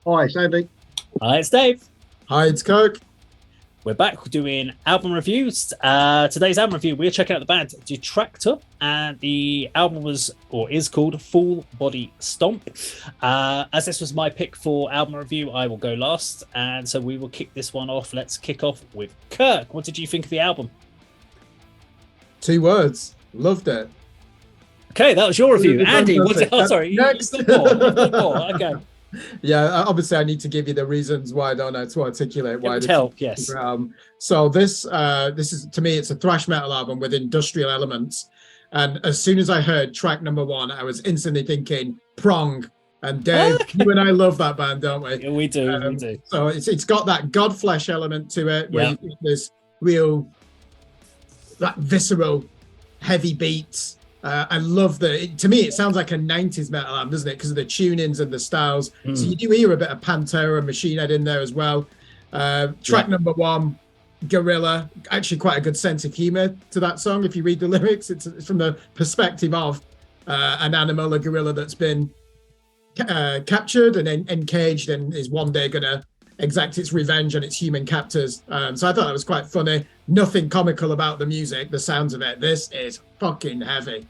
Hi, it's Andy. Hi, it's Dave. Hi, it's Kirk. We're back doing album reviews. Today's album review, we're checking out the band Detraktor, and the album was or is called Full Body Stomp. As this was my pick for album review, I will go last, and so we will kick this one off. Let's kick off with Kirk. What did you think of the album? 2 words. Loved it. Okay, that was your review. Andy, what's it? Oh, Fantastic. sorry, Next. you've got more. Okay. Yeah, obviously I need to give you the reasons why I don't know to articulate why. It would help, yes. So this is, to me, it's a thrash metal album with industrial elements. And as soon as I heard track number 1, I was instantly thinking Prong. And Dave, you and I love that band, don't we? Yeah, we do. We do. So it's got that Godflesh element to it, where Yeah. there's real, that visceral, heavy beats. I love to me, it sounds like a 90s metal album, doesn't it? Because of the tunings and the styles. So you do hear a bit of Pantera and Machine Head in there as well. Track number 1, Gorilla, actually quite a good sense of humor to that song. If you read the lyrics, it's from the perspective of an animal, a gorilla that's been captured and encaged and is one day going to exact its revenge on its human captors. So I thought that was quite funny. Nothing comical about the music, the sounds of it. This is fucking heavy.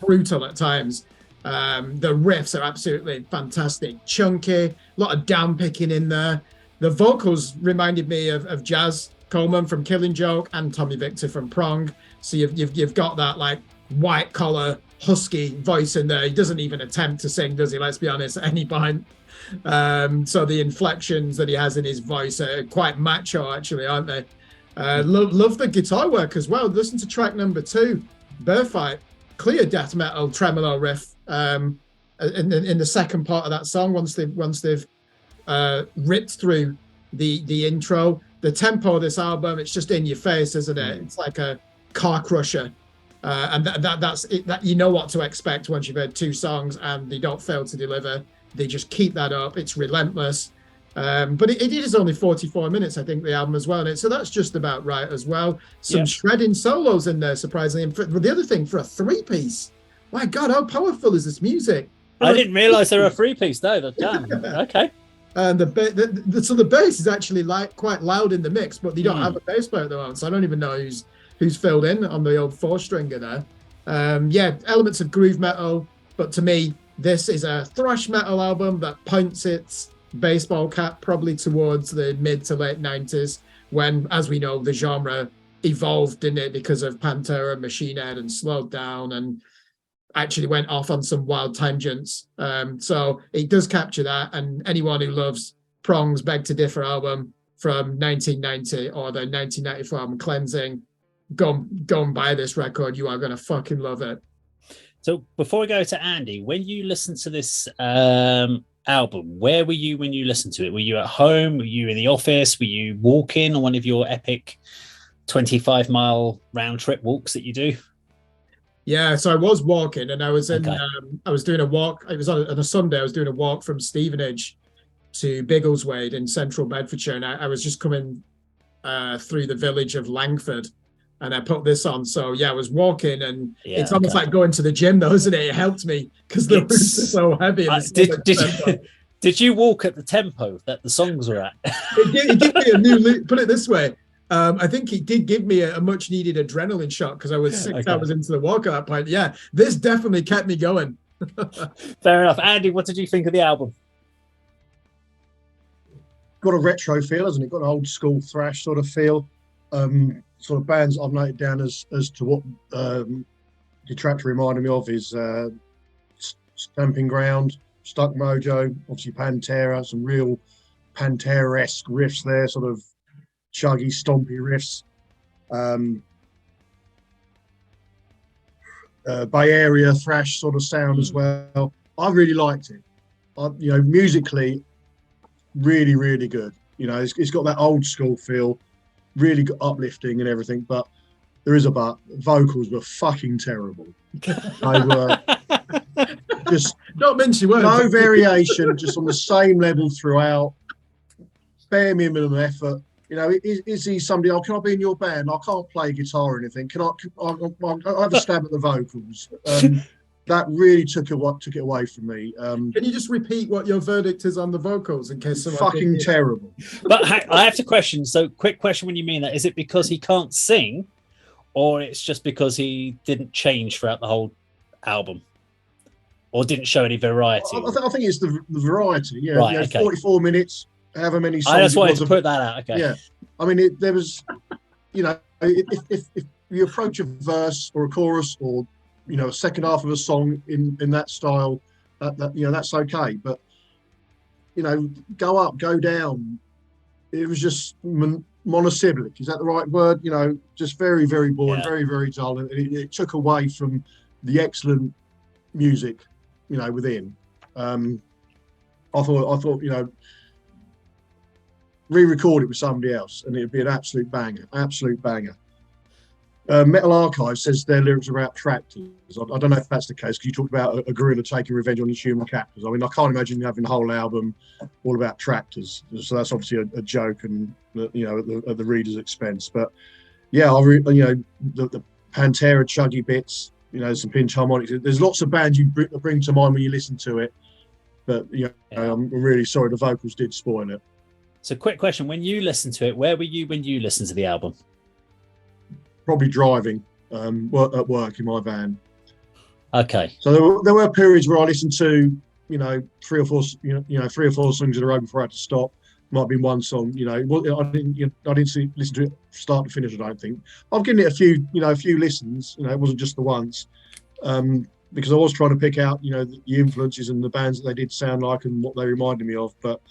Brutal at times. The riffs are absolutely fantastic, chunky, a lot of down picking in there. The vocals reminded me of Jazz Coleman from Killing Joke and Tommy Victor from Prong. So you've got that like white collar husky voice in there. He doesn't even attempt to sing, does he? Let's be honest, at any point. So the inflections that he has in his voice are quite macho, actually, aren't they? Love the guitar work as well. Listen to track number 2, Bear Fight. Clear death metal tremolo riff in the second part of that song. Once they've ripped through the intro, the tempo of this album, it's just in your face, isn't it? It's like a car crusher, and that's it. That you know what to expect once you've heard 2 songs, and they don't fail to deliver. They just keep that up. It's relentless. But it is only 44 minutes, I think, the album as well. So that's just about right as well. Some shredding solos in there, surprisingly. And the other thing, for a 3-piece, my God, how powerful is this music? I didn't realise they were a 3-piece, though. Damn. Okay. And the bass is actually quite loud in the mix, but they don't have a bass player at the moment. So I don't even know who's filled in on the old 4-stringer there. Elements of groove metal. But to me, this is a thrash metal album that points its baseball cap probably towards the mid to late 90s, when, as we know, the genre evolved, didn't it, because of Pantera, Machine Head, and slowed down and actually went off on some wild tangents. So it does capture that, and anyone who loves Prong's Beg to Differ album from 1990 or the 1994 album Cleansing, go and buy this record. You are going to fucking love it. So before we go to Andy, when you listen to this album, where were you when you listened to it? Were you at home? Were you in the office? Were you walking on one of your epic 25-mile round trip walks that you do? Yeah, so I was walking, and I was I was doing a walk. It was on a Sunday. I was doing a walk from Stevenage to Biggleswade in central Bedfordshire, and I was just coming through the village of Langford, and I put this on. So yeah, I was walking, and it's almost like going to the gym, though, isn't it? It helped me because the roots are so heavy. Did you walk at the tempo that the songs were at? It gave me a new loop. Put it this way. I think it did give me a much needed adrenaline shot because I was 6 hours into the walk at that point. Yeah, this definitely kept me going. Fair enough. Andy, what did you think of the album? Got a retro feel, hasn't it? Got an old school thrash sort of feel. Sort of bands I've noted down as to what Detraktor reminded me of is Stamping Ground, Stuck Mojo, obviously Pantera, some real Pantera-esque riffs there, sort of chuggy, stompy riffs. Bay Area thrash sort of sound as well. I really liked it. Musically, really, really good. It's got that old school feel, really uplifting and everything, but there is a but. Vocals were fucking terrible. They were just not mention words. No variation, just on the same level throughout. Bare minimum effort. Is he somebody? Oh, can I be in your band? I can't play guitar or anything. I'll have a stab at the vocals. that really took it away from me. Can you just repeat what your verdict is on the vocals in case someone fucking terrible. But I have to question. So, quick question: when you mean that, is it because he can't sing, or it's just because he didn't change throughout the whole album, or didn't show any variety? I think it's the variety. Yeah, Right, okay. 44 minutes, however many songs. I just wanted to put that out. Okay. Yeah, I mean, there was, if you approach a verse or a chorus or a second half of a song in that style, that's okay. But go up, go down. It was just monosyllabic. Is that the right word? Just very, very boring, very, very dull, and it took away from the excellent music, within. I thought, re-record it with somebody else, and it'd be an absolute banger. Metal Archive says their lyrics are about tractors. I don't know if that's the case, because you talked about a gorilla taking revenge on his human captors. I mean, I can't imagine having the whole album all about tractors. So that's obviously a joke, and at the reader's expense. But yeah, the Pantera chuggy bits, some pinch harmonics. There's lots of bands you bring to mind when you listen to it. But I'm really sorry, the vocals did spoil it. So, quick question: when you listen to it, where were you when you listened to the album? Probably driving at work in my van. Okay. So there were periods where I listened to three or four songs in a row before I had to stop. Might have been one song. I didn't listen to it start to finish. I don't think I've given it a few listens. It wasn't just the once, because I was trying to pick out the influences and the bands that they did sound like and what they reminded me of. But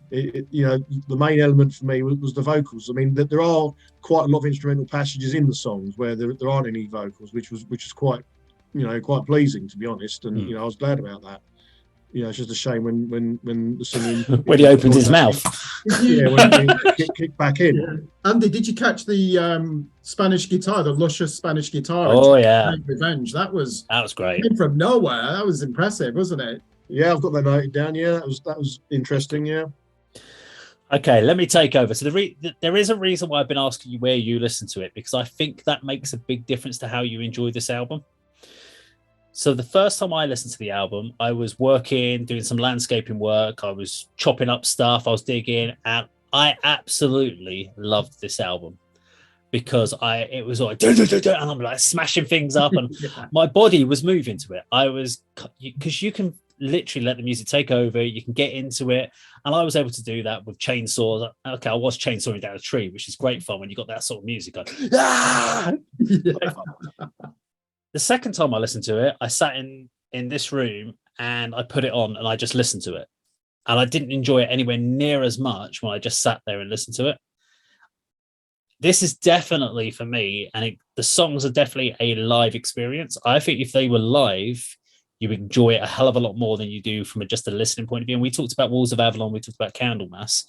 the main element for me was the vocals. I mean, there are quite a lot of instrumental passages in the songs where there aren't any vocals, which was quite pleasing, to be honest. And I was glad about that. It's just a shame when the singing when he opens his mouth. Yeah, when he kicked back in. Yeah. Andy, did you catch the Spanish guitar, the luscious Spanish guitar? Oh yeah, Revenge. That was great. Came from nowhere. That was impressive, wasn't it? Yeah, I've got that noted down. Yeah, that was interesting. Yeah. Okay, let me take over. So there is a reason why I've been asking you where you listen to it, because I think that makes a big difference to how you enjoy this album. So the first time I listened to the album, I was working, doing some landscaping work. I was chopping up stuff. I was digging, and I absolutely loved this album because it was like, and I'm like smashing things up, and my body was moving to it. Because you can literally let the music take over. You can get into it, and I was able to do that with chainsaws. Okay, I was chainsawing down a tree, which is great fun when you got that sort of music going. The second time I listened to it, I sat in this room and I put it on and I just listened to it, and I didn't enjoy it anywhere near as much when I just sat there and listened to it. This is definitely for me, and the songs are definitely a live experience. I think if they were live, you enjoy it a hell of a lot more than you do from just a listening point of view. And we talked about Walls of Avalon, we talked about Candlemas.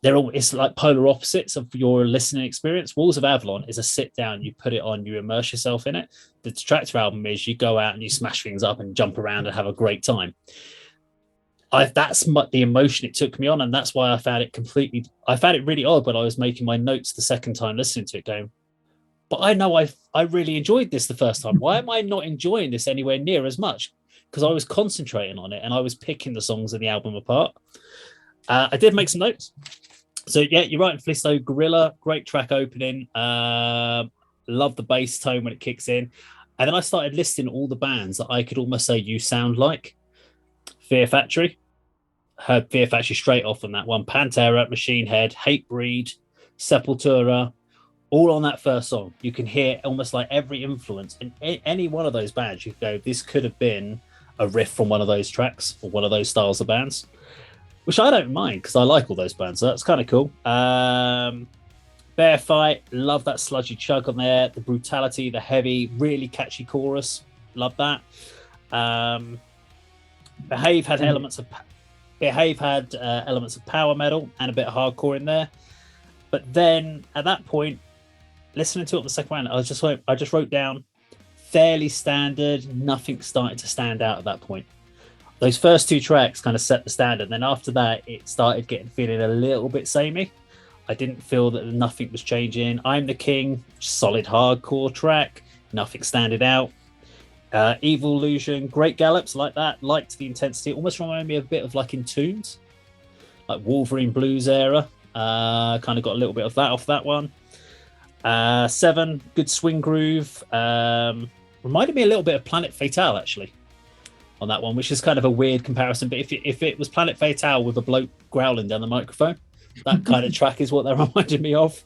It's like polar opposites of your listening experience. Walls of Avalon is a sit down, you put it on, you immerse yourself in it. The Detraktor album is you go out and you smash things up and jump around and have a great time. That's the emotion it took me on, and that's why I found it really odd when I was making my notes the second time listening to it, going, but I know I really enjoyed this the first time. Why am I not enjoying this anywhere near as much? Because I was concentrating on it and I was picking the songs in the album apart. I did make some notes. So yeah, you're right, Flisto. Gorilla, great track opening. Love the bass tone when it kicks in. And then I started listing all the bands that I could almost say you sound like. Fear Factory. Heard Fear Factory straight off on that one. Pantera, Machine Head, Hatebreed, Sepultura, all on that first song. You can hear almost like every influence in any one of those bands. You go, this could have been a riff from one of those tracks or one of those styles of bands, which I don't mind because I like all those bands. So that's kind of cool. Bear Fight, love that sludgy chug on there. The brutality, the heavy, really catchy chorus, love that. Behave had elements of power metal and a bit of hardcore in there. But then at that point, listening to it on the second round, I just wrote down fairly standard. Nothing started to stand out at that point. Those first two tracks kind of set the standard. Then after that, it started feeling a little bit samey. I didn't feel that nothing was changing. I'm the King, solid hardcore track. Nothing standing out. Evolution, Great Gallops, like that. Liked the intensity. Almost reminded me a bit of like Entombed, like Wolverine Blues era. Kind of got a little bit of that off that one. 7, good swing groove. Reminded me a little bit of Planet Fatale actually on that one, which is kind of a weird comparison. But if it was Planet Fatale with a bloke growling down the microphone, that kind of track is what that reminded me of.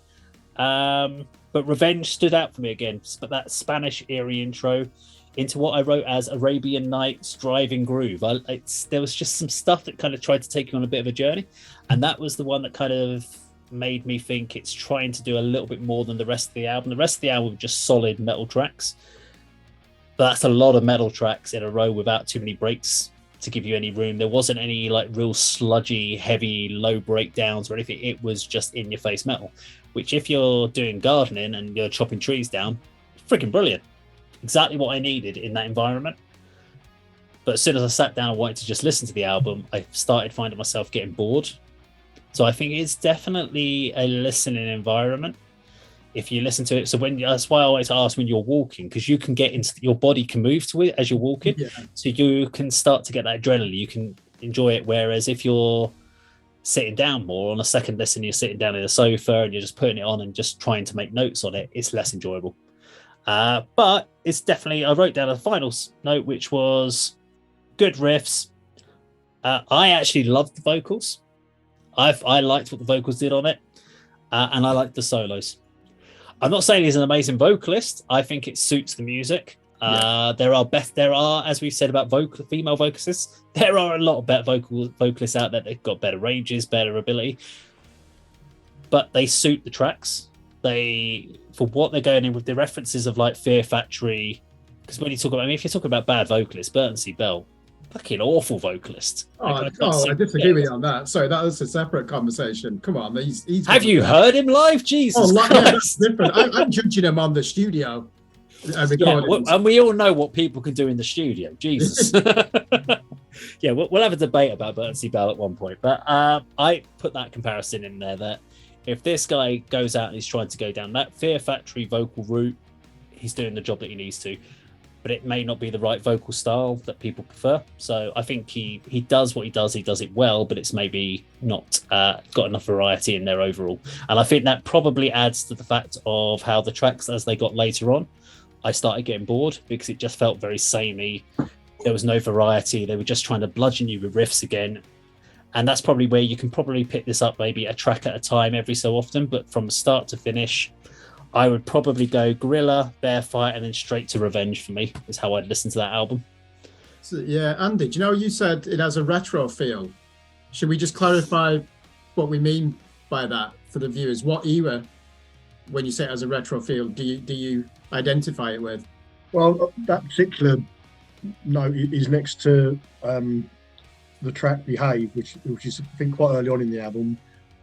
But Revenge stood out for me again. But that Spanish eerie intro into what I wrote as Arabian Nights driving groove. There was just some stuff that kind of tried to take you on a bit of a journey, and that was the one that kind of made me think it's trying to do a little bit more than the rest of the album. The rest of the album were just solid metal tracks, but that's a lot of metal tracks in a row without too many breaks to give you any room. There wasn't any like real sludgy, heavy, low breakdowns or anything. It was just in your face metal, which if you're doing gardening and you're chopping trees down, freaking brilliant. Exactly what I needed in that environment. But as soon as I sat down and wanted to just listen to the album, I started finding myself getting bored. So I think it's definitely a listening environment if you listen to it. So that's why I always ask when you're walking, because you can get into your body can move to it as you're walking. Yeah. So you can start to get that adrenaline. You can enjoy it. Whereas if you're sitting down more on a second listen, you're sitting down in a sofa and you're just putting it on and just trying to make notes on it, it's less enjoyable. But it's definitely, I wrote down a final note, which was good riffs. I actually loved the vocals. I liked what the vocals did on it, and I liked the solos. I'm not saying he's an amazing vocalist. I think it suits the music. There are, as we've said about female vocalists, there are a lot of better vocalists out there that've got better ranges, better ability, but they suit the tracks. For what they're going in with the references of like Fear Factory, because when you talk about, if you're talking about bad vocalists, Burton C. Bell, fucking awful vocalist. I disagree with you on that. Sorry, that was a separate conversation. Come on, he's have you heard him live? Jesus Christ. Yeah, that's different. I'm judging him on the studio. And we all know what people can do in the studio. Jesus. Yeah, we'll have a debate about Burton C. Bell at one point, but I put that comparison in there that if this guy goes out and he's trying to go down that Fear Factory vocal route, he's doing the job that he needs to, but it may not be the right vocal style that people prefer. So I think he does what he does it well, but it's maybe not got enough variety in there overall. And I think that probably adds to the fact of how the tracks, as they got later on, I started getting bored because it just felt very samey. There was no variety. They were just trying to bludgeon you with riffs again. And that's probably where you can probably pick this up maybe a track at a time every so often, but from start to finish, I would probably go Gorilla, Bear Fight, and then straight to Revenge for me is how I'd listen to that album. So, yeah, Andy, do you know you said it has a retro feel? Should we just clarify what we mean by that for the viewers? What era, when you say it has a retro feel, do you identify it with? Well, that particular note is next to the track Behave, which is I think quite early on in the album.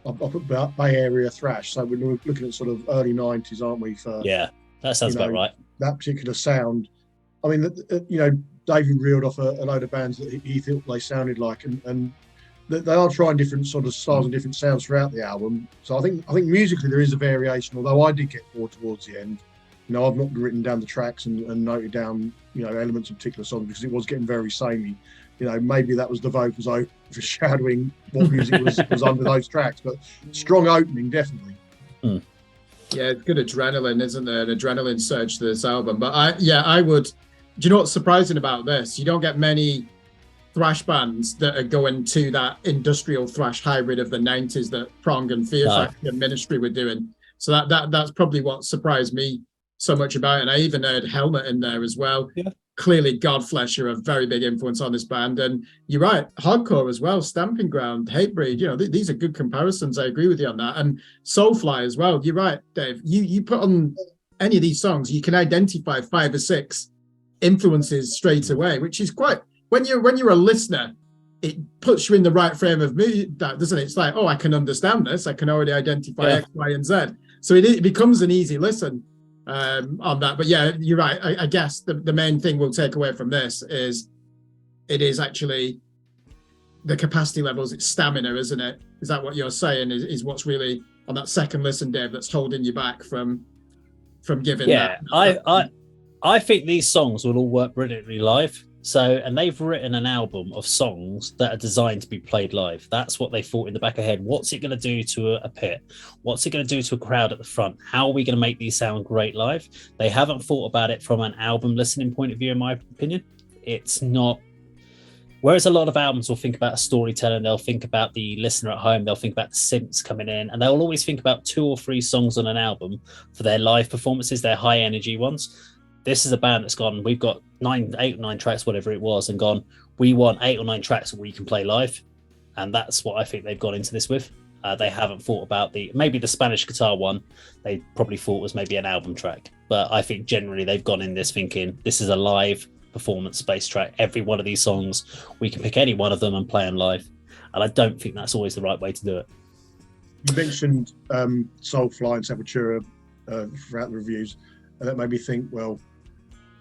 I put Bay Area thrash, so we're looking at sort of early 90s, aren't we? Yeah, that sounds about right. That particular sound. I mean, David reeled off a load of bands that he thought they sounded like, and they are trying different sort of styles and different sounds throughout the album. So I think musically there is a variation, although I did get bored towards the end. I've not written down the tracks and noted down elements of particular songs because it was getting very samey. Maybe that was the vocals overshadowing what music was under those tracks, but strong opening, definitely. Yeah, it's good adrenaline, isn't there? An adrenaline surge to this album. But I would. Do you know what's surprising about this? You don't get many thrash bands that are going to that industrial thrash hybrid of the 90s that Prong and Fear Factory and Ministry were doing. So that's probably what surprised me so much about it. And I even heard Helmet in there as well. Yeah. Clearly, Godflesh are a very big influence on this band. And you're right, hardcore as well, Stamping Ground, Hatebreed, these are good comparisons. I agree with you on that. And Soulfly as well. You're right, Dave. You put on any of these songs, you can identify 5 or 6 influences straight away, which is quite, when you're a listener, it puts you in the right frame of mood, doesn't it? It's like, I can understand this. I can already identify X, Y, and Z. So it becomes an easy listen. On that, but yeah, you're right. I guess the main thing we'll take away from this is it is actually the capacity levels. It's stamina, isn't it? Is that what you're saying? Is what's really on that second listen, Dave, that's holding you back from giving? Yeah, I think these songs will all work brilliantly live. So, and they've written an album of songs that are designed to be played live. That's what they thought in the back of head. What's it going to do to a pit? What's it going to do to a crowd at the front? How are we going to make these sound great live? They haven't thought about it from an album listening point of view, in my opinion. It's not. Whereas a lot of albums will think about storytelling, they'll think about the listener at home, they'll think about the synths coming in, and they'll always think about 2 or 3 songs on an album for their live performances, their high energy ones. This is a band that's gone, we've got 8 or 9 tracks, whatever it was, and gone, we want 8 or 9 tracks that we can play live. And that's what I think they've gone into this with. They haven't thought about maybe the Spanish guitar one, they probably thought was maybe an album track. But I think generally they've gone in this thinking, this is a live performance-based track. Every one of these songs, we can pick any one of them and play them live. And I don't think that's always the right way to do it. You mentioned Soulfly and Sepultura throughout the reviews, and that made me think, well,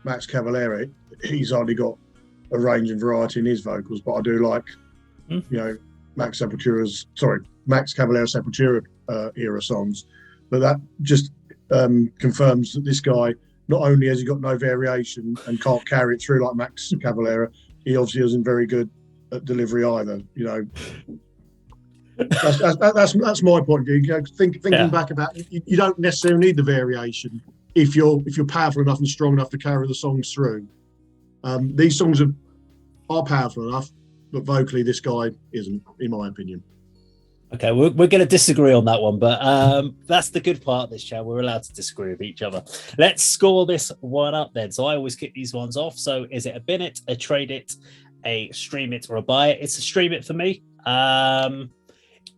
Max Cavalera, he's only got a range and variety in his vocals, but I do like, you know, Max Cavalera Sepultura era songs. But that just confirms that this guy, not only has he got no variation and can't carry it through like Max Cavalera, he obviously isn't very good at delivery either. You know, that's my point of view. You know, thinking back about it, you don't necessarily need the variation if you're powerful enough and strong enough to carry the songs through. These songs are powerful enough, but vocally this guy isn't, in my opinion. Okay, we're going to disagree on that one, but that's the good part of this chat. We're allowed to disagree with each other. Let's score this one up then. So I always kick these ones off. So is it a bin it, a trade it, a stream it, or a buy it? It's a stream it for me.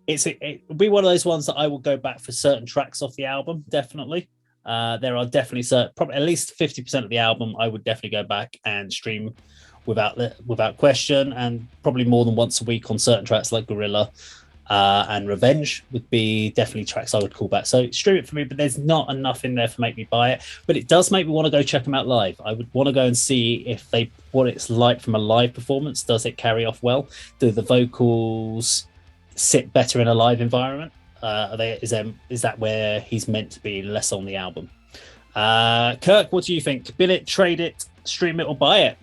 It'll be one of those ones that I will go back for certain tracks off the album, definitely. There are definitely probably at least 50% of the album I would definitely go back and stream without question, and probably more than once a week on certain tracks like Gorilla and Revenge would be definitely tracks I would call back. So stream it for me, but there's not enough in there for make me buy it. But it does make me want to go check them out live. I would want to go and see what it's like from a live performance. Does it carry off well? Do the vocals sit better in a live environment? Is that where he's meant to be, less on the album? Kirk, what do you think? Bin it, trade it, stream it, or buy it?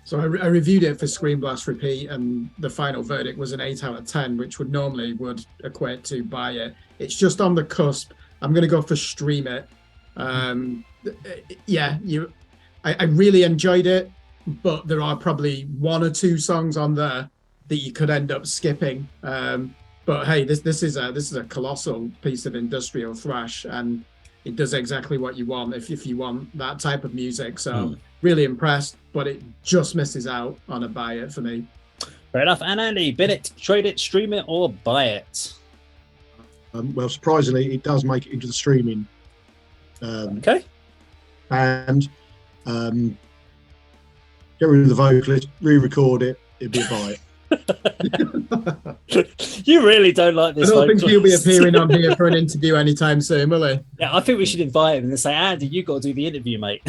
So I reviewed it for Screen Blast Repeat, and the final verdict was an 8 out of 10, which would equate to buy it. It's just on the cusp. I'm going to go for stream it. I really enjoyed it, but there are probably 1 or 2 songs on there that you could end up skipping. But hey, this is a colossal piece of industrial thrash, and it does exactly what you want if you want that type of music. So really impressed, but it just misses out on a buy it for me. Fair enough. And Andy, bin it, trade it, stream it, or buy it? Well, surprisingly, it does make it into the streaming. Okay. And get rid of the vocalist, re-record it, it'd be a buy it. You really don't like this. I don't think he'll be appearing on here for an interview anytime soon, will he? Yeah, I think we should invite him and say, Andy, you got to do the interview, mate.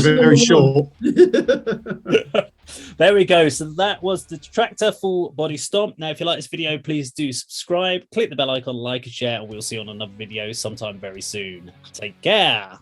Very short. There we go. So that was the Detraktor Full Body Stomp. Now, if you like this video, please do subscribe, click the bell icon, like and share, and we'll see you on another video sometime very soon. Take care.